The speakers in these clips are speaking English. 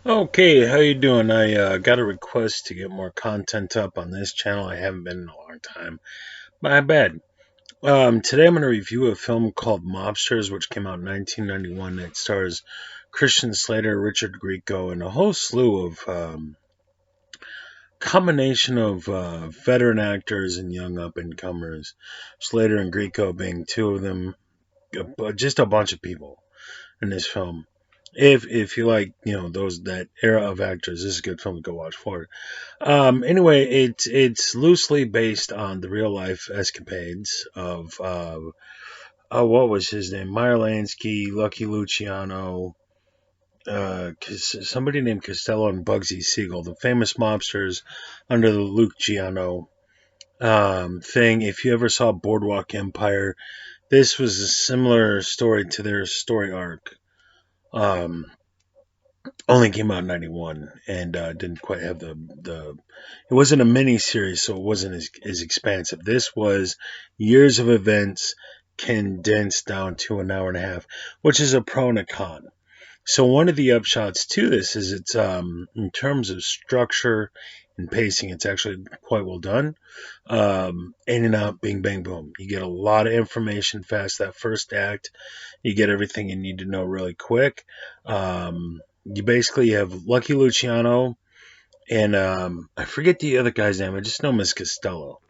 Okay, how you doing? I got a request to get more content up on this channel. I haven't been in a long time. My bad. Today I'm going to review a film called Mobsters, which came out in 1991. It stars Christian Slater, Richard Grieco, and a whole slew of combination of veteran actors and young up-and-comers. Slater and Grieco being two of them, just a bunch of people in this film. If you like, those that era of actors, this is a good film to go watch for. Anyway, it's loosely based on the real life escapades of what was his name? Meyer Lansky, Lucky Luciano, somebody named Costello, and Bugsy Siegel, the famous mobsters under the Luciano thing. If you ever saw Boardwalk Empire, this was a similar story to their story arc. Um, Only came out in '91 and didn't quite have the. It wasn't a mini series, so it wasn't as expansive. This was years of events condensed down to an hour and a half, which is a pro and a con. So one of the upshots to this is it's in terms of structure and pacing, it's actually quite well done. In and out, bing bang boom. You get a lot of information fast. That first act, you get everything you need to know really quick. You basically have Lucky Luciano and I forget the other guy's name. I just know Miss Costello,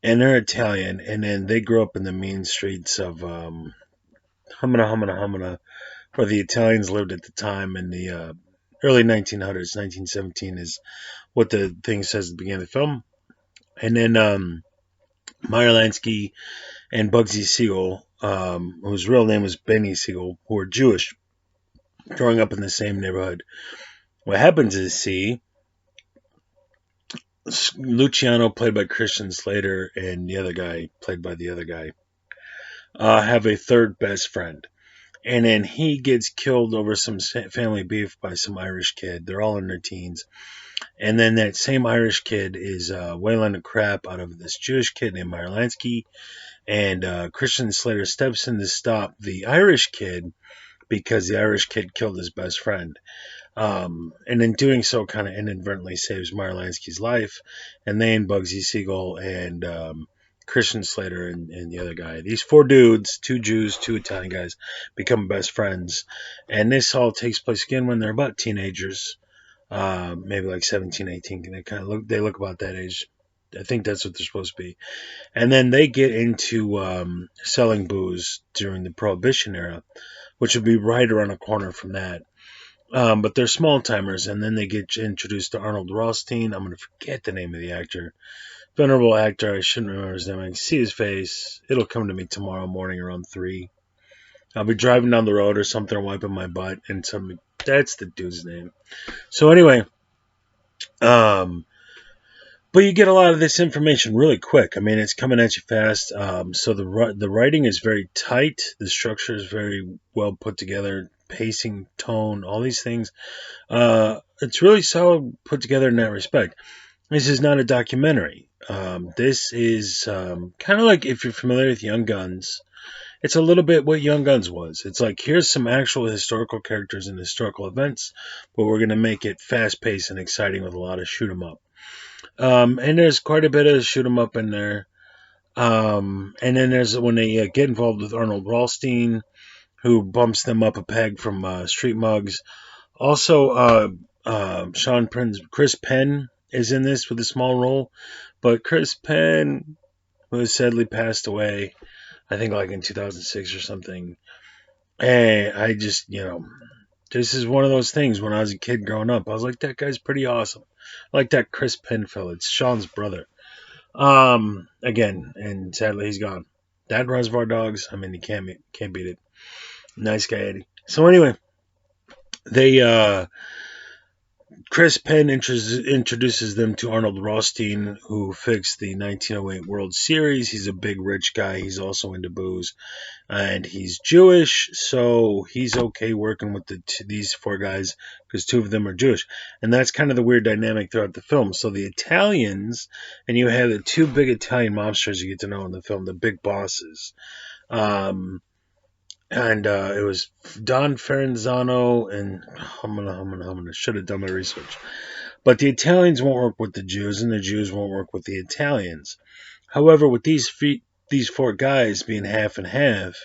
and they're Italian, and then they grew up in the mean streets of Humana Humana Humana, where the Italians lived at the time in the early 1900s. 1917 is what the thing says at the beginning of the film, and then Meyer Lansky and Bugsy Siegel, whose real name was Benny Siegel, who were Jewish, growing up in the same neighborhood. What happens is, see, Luciano, played by Christian Slater, and the other guy, played by the other guy, have a third best friend. And then he gets killed over some family beef by some Irish kid. They're all in their teens. And then that same Irish kid is wailing the crap out of this Jewish kid named Meyer Lansky. And Christian Slater steps in to stop the Irish kid because the Irish kid killed his best friend. And in doing so, kind of inadvertently saves Meyer Lansky's life. And then Bugsy Siegel and Christian Slater and the other guy, these four dudes, two Jews, two Italian guys, become best friends. And this all takes place again when they're about teenagers, maybe like 17, 18. They look about that age. I think that's what they're supposed to be. And then they get into selling booze during the Prohibition era, which would be right around the corner from that. But they're small timers, and then they get introduced to Arnold Rothstein. I'm going to forget the name of the actor. Venerable actor, I shouldn't remember his name. I can see his face. It'll come to me tomorrow morning around 3. I'll be driving down the road or something, wiping my butt, and that's the dude's name. So anyway, um, but you get a lot of this information really quick. I mean, it's coming at you fast. So the writing is very tight. The structure is very well put together. Pacing, tone, all these things. It's really solid put together in that respect. This is not a documentary. This is kind of like, if you're familiar with Young Guns, it's a little bit what Young Guns was. It's like, here's some actual historical characters and historical events, but we're going to make it fast paced and exciting with a lot of shoot 'em up. And there's quite a bit of shoot 'em up in there. And then there's when they get involved with Arnold Rothstein, who bumps them up a peg from Street Mugs. Also, Sean Prince, Chris Penn is in this with a small role, but Chris Penn, who has sadly passed away, I think like in 2006 or something. And I just, this is one of those things. When I was a kid growing up, I was like, that guy's pretty awesome. I like that Chris Penn fella. It's Sean's brother. Again, and sadly he's gone. That Reservoir Dogs, I mean, you can't beat it. Nice guy, Eddie. So anyway, they Chris Penn introduces them to Arnold Rothstein, who fixed the 1908 World Series. He's a big rich guy. He's also into booze, and he's Jewish, so he's okay working with these four guys because two of them are Jewish, and that's kind of the weird dynamic throughout the film. So the Italians, and you have the two big Italian mobsters you get to know in the film, the big bosses. Um, and it was Don Ferenzano, and should have done my research. But the Italians won't work with the Jews, and the Jews won't work with the Italians. However, with these four guys being half and half,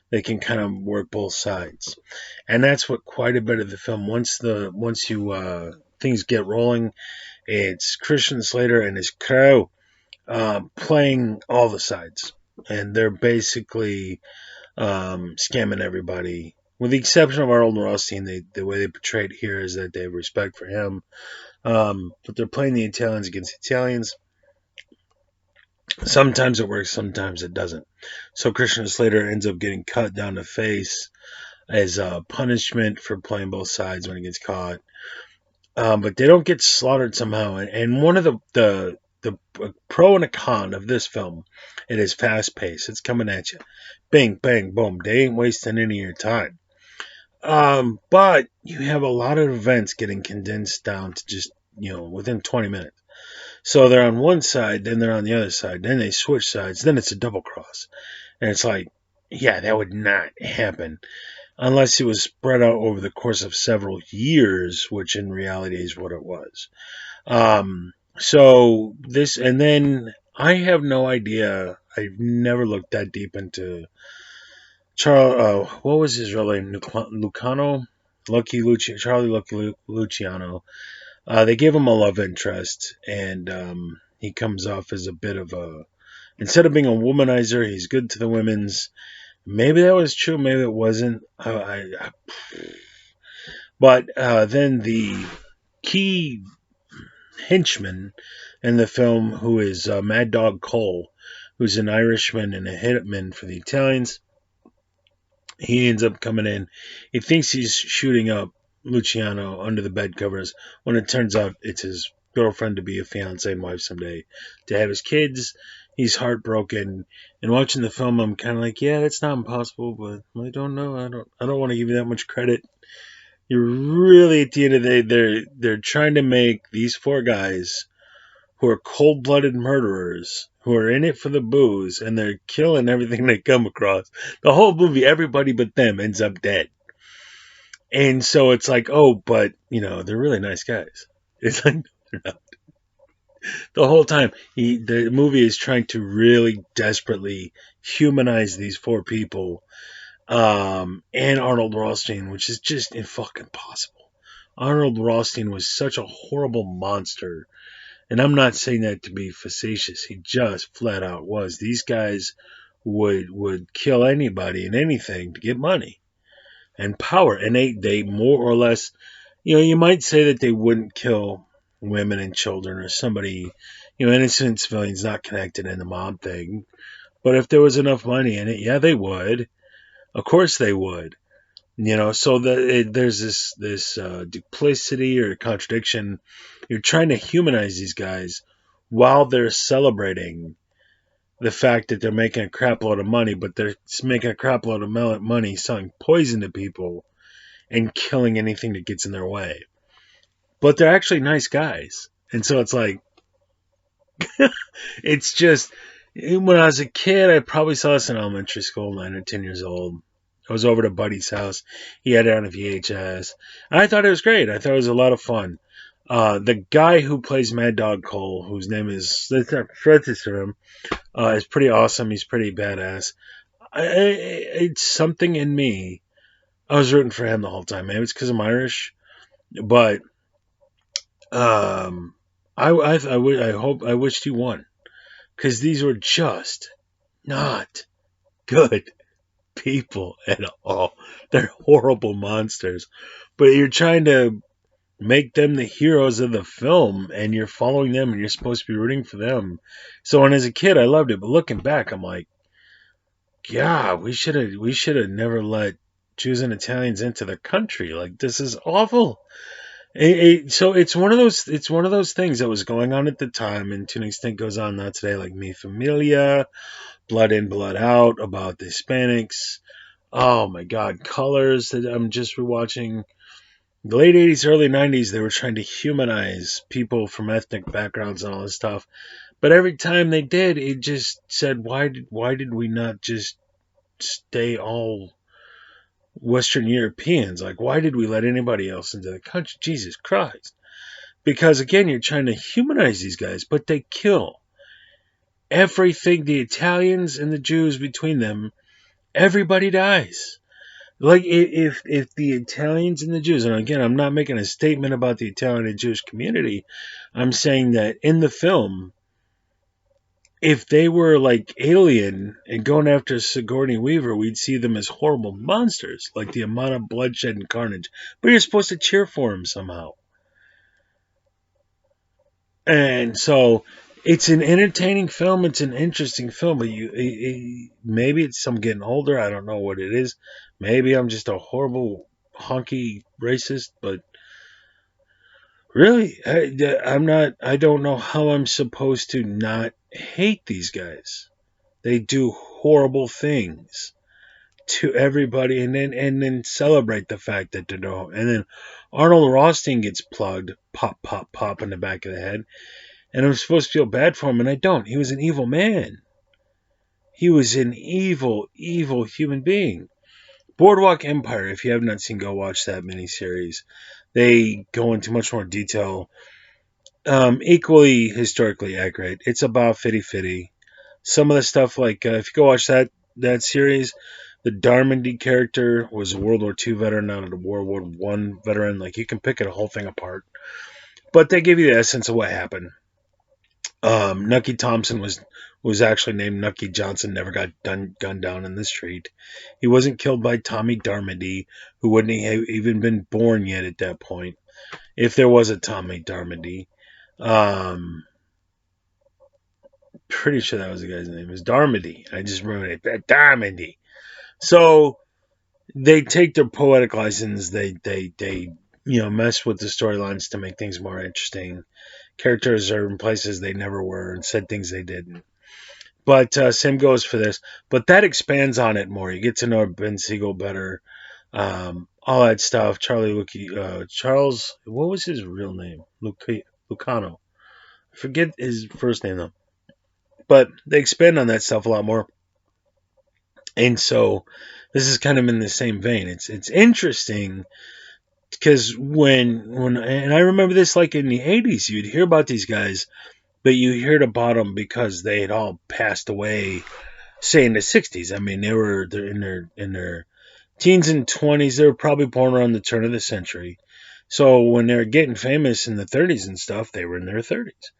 they can kind of work both sides, and that's what quite a bit of the film. Once you things get rolling, it's Christian Slater and his crew playing all the sides, and they're basically scamming everybody. With the exception of Arnold Rothstein, the way they portray it here is that they have respect for him. But they're playing the Italians against Italians. Sometimes it works, sometimes it doesn't. So Christian Slater ends up getting cut down the face as a punishment for playing both sides when he gets caught. But they don't get slaughtered somehow. And one of the pro and a con of this film, it is fast paced. It's coming at you, bang bang boom. They ain't wasting any of your time. But you have a lot of events getting condensed down to just within 20 minutes. So they're on one side, then they're on the other side, then they switch sides, then it's a double cross, and it's like, yeah, that would not happen unless it was spread out over the course of several years, which in reality is what it was. So this, and then I have no idea. I've never looked that deep into Charles. What was his real name? Lucano, Charlie Lucky Luciano. They gave him a love interest, and he comes off as a bit of a. Instead of being a womanizer, he's good to the women's. Maybe that was true, maybe it wasn't. But then the key henchman in the film, who is Mad Dog Cole, who's an Irishman and a hitman for the Italians, he ends up coming in. He thinks he's shooting up Luciano under the bed covers when it turns out it's his girlfriend to be a fiance and wife someday, to have his kids. He's heartbroken, and watching the film, I'm kind of like, yeah, it's not impossible, but I don't know. I don't want to give you that much credit. You're really, at the end of the day, they're trying to make these four guys who are cold-blooded murderers who are in it for the booze, and they're killing everything they come across. The whole movie, everybody but them ends up dead. And so it's like, oh, but, they're really nice guys. It's like, they're not. The whole time, the movie is trying to really desperately humanize these four people, and Arnold Rothstein, which is just fucking possible. Arnold Rothstein was such a horrible monster. And I'm not saying that to be facetious. He just flat out was. These guys would kill anybody and anything to get money and power. And they more or less, you might say that they wouldn't kill women and children or somebody, innocent civilians not connected in the mob thing. But if there was enough money in it, yeah, they would. Of course they would. So there's this duplicity or contradiction. You're trying to humanize these guys while they're celebrating the fact that they're making a crap load of money, but they're making a crap load of money selling poison to people and killing anything that gets in their way. But they're actually nice guys. And so it's like, it's just, when I was a kid, I probably saw this in elementary school, 9 or 10 years old. I was over to Buddy's house. He had it on a VHS. And I thought it was great. I thought it was a lot of fun. The guy who plays Mad Dog Cole, whose name is Slater, is pretty awesome. He's pretty badass. It's something in me. I was rooting for him the whole time. Maybe it's because I'm Irish, but I wished he won, because these were just not good people at all. They're horrible monsters. But you're trying to make them the heroes of the film, and you're following them, and you're supposed to be rooting for them. So when as a kid I loved it, but looking back I'm like, yeah, we should have never let Jews and Italians into the country. Like, this is awful. So it's one of those things that was going on at the time, and to an extent goes on now today, like Mi Familia, Blood In, Blood Out, about the Hispanics. Oh my God, Colors, that I'm just rewatching. The late 80s, early 90s, they were trying to humanize people from ethnic backgrounds and all this stuff. But every time they did, it just said, why did we not just stay all Western Europeans. Like, why did we let anybody else into the country? Jesus Christ. Because, again, you're trying to humanize these guys, but they kill everything. The Italians and the Jews between them, everybody dies. Like, if the Italians and the Jews, and again, I'm not making a statement about the Italian and Jewish community, I'm saying that in the film, if they were like alien and going after Sigourney Weaver, we'd see them as horrible monsters, like the amount of bloodshed and carnage. But you're supposed to cheer for them somehow. And so it's an entertaining film. It's an interesting film, but maybe it's I'm getting older. I don't know what it is. Maybe I'm just a horrible honky racist, but really, I'm not. I don't know how I'm supposed to not hate these guys. They do horrible things to everybody, and then celebrate the fact that they don't. And then Arnold Rothstein gets plugged, pop, pop, pop in the back of the head. And I'm supposed to feel bad for him, and I don't. He was an evil man. He was an evil, evil human being. Boardwalk Empire, if you have not seen, go watch that miniseries. They go into much more detail. Equally historically accurate. It's about fitty-fitty. Some of the stuff, like, if you go watch that series, the Darmandy character was a World War II veteran, not a World War I veteran. Like, you can pick it a whole thing apart. But they give you the essence of what happened. Nucky Thompson was actually named Nucky Johnson, never got gunned down in the street. He wasn't killed by Tommy Darmandy, who wouldn't have even been born yet at that point, if there was a Tommy Darmandy. Pretty sure that was the guy's name. It was Darmandy. I just remember it. Darmandy. So they take their poetic license. They mess with the storylines to make things more interesting. Characters are in places they never were and said things they didn't. But same goes for this. But that expands on it more. You get to know Ben Siegel better. All that stuff. Charles, what was his real name? Lucano. I forget his first name though. But they expand on that stuff a lot more. And so this is kind of in the same vein. It's interesting because when and I remember this like in the 80s, you'd hear about these guys, but you heard about them because they had all passed away, say in the 60s. I mean, they're in their teens and 20s. They were probably born around the turn of the century. So when they were getting famous in the 30s and stuff, they were in their 30s.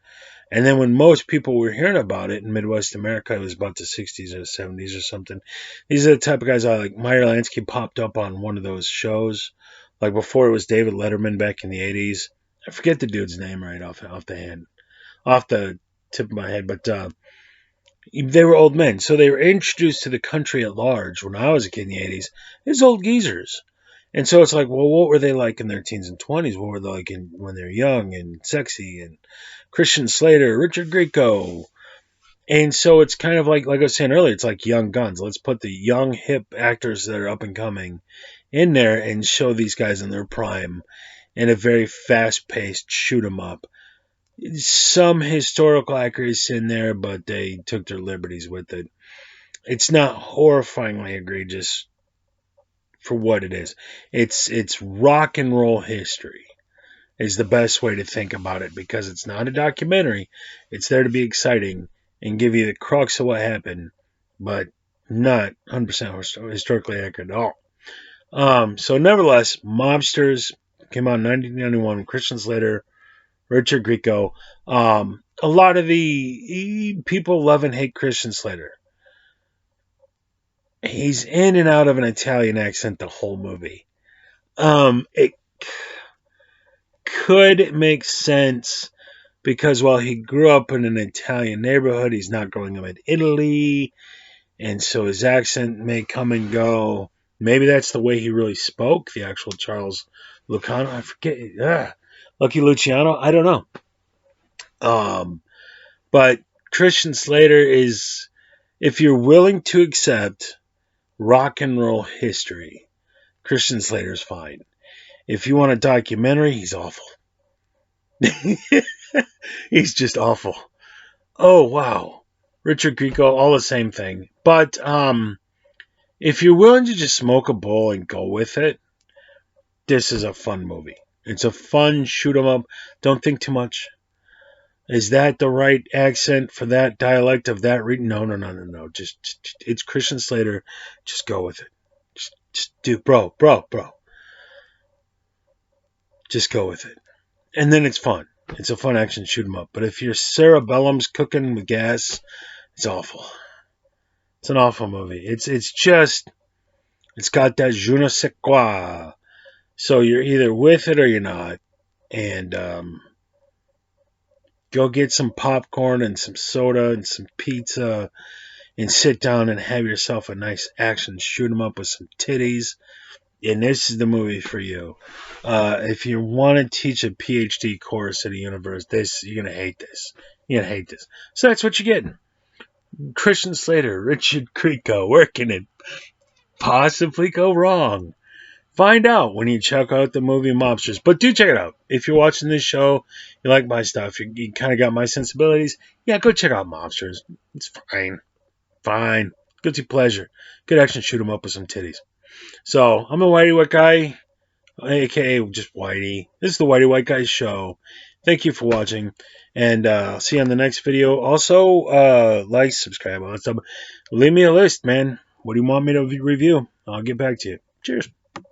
And then when most people were hearing about it in Midwest America, it was about the 60s or 70s or something. These are the type of guys I like. Meyer Lansky popped up on one of those shows. Like before it was David Letterman back in the 80s. I forget the dude's name right off the tip of my head, but they were old men. So they were introduced to the country at large when I was a kid in the 80s as old geezers. And so it's like, well, what were they like in their teens and 20s? What were they like when they were young and sexy? And Christian Slater, Richard Grieco. And so it's kind of like I was saying earlier, it's like young guns. Let's put the young, hip actors that are up and coming in there and show these guys in their prime in a very fast-paced shoot 'em up. Some historical accuracy in there, but they took their liberties with it. It's not horrifyingly egregious for what it is. It's rock and roll history is the best way to think about it because it's not a documentary. It's there to be exciting and give you the crux of what happened, but not 100% historically accurate at all. So nevertheless, Mobsters came out in 1991. Christian Slater, Richard Grieco. A lot of the people love and hate Christian Slater. He's in and out of an Italian accent the whole movie. It could make sense because while he grew up in an Italian neighborhood, he's not growing up in Italy, and so his accent may come and go. Maybe that's the way he really spoke, the actual Charles Lucano. I forget. Lucky Luciano? I don't know. But Christian Slater is, if you're willing to accept rock and roll history, Christian Slater's fine. If you want a documentary, he's awful. He's just awful. Oh, wow. Richard Grieco, all the same thing. But If you're willing to just smoke a bowl and go with it, this is a fun movie. It's a fun shoot 'em up. Don't think too much. Is that the right accent for that dialect of that region? No, no, no, no, no. Just it's Christian Slater. Just go with it. Just do, bro. Just go with it, and then it's fun. It's a fun action shoot 'em up. But if your cerebellum's cooking with gas, it's awful. It's an awful movie. It's just it's got that je ne sais quoi. So you're either with it or you're not. And go get some popcorn and some soda and some pizza and sit down and have yourself a nice action shoot 'em up with some titties. And this is the movie for you. If you want to teach a PhD course at a university, you're gonna hate this. You're gonna hate this. So that's what you're getting. Christian Slater, Richard Grieco, where can it possibly go wrong? Find out when you check out the movie Mobsters. But do check it out. If you're watching this show, you like my stuff, you kind of got my sensibilities, yeah, go check out Mobsters. It's fine. Fine. Guilty pleasure. Good action shoot 'em up with some titties. So, I'm a whitey white guy, aka just Whitey. This is the Whitey White Guy Show. Thank you for watching, and I'll see you on the next video. Also, like, subscribe, all that stuff. Leave me a list, man. What do you want me to review? I'll get back to you. Cheers.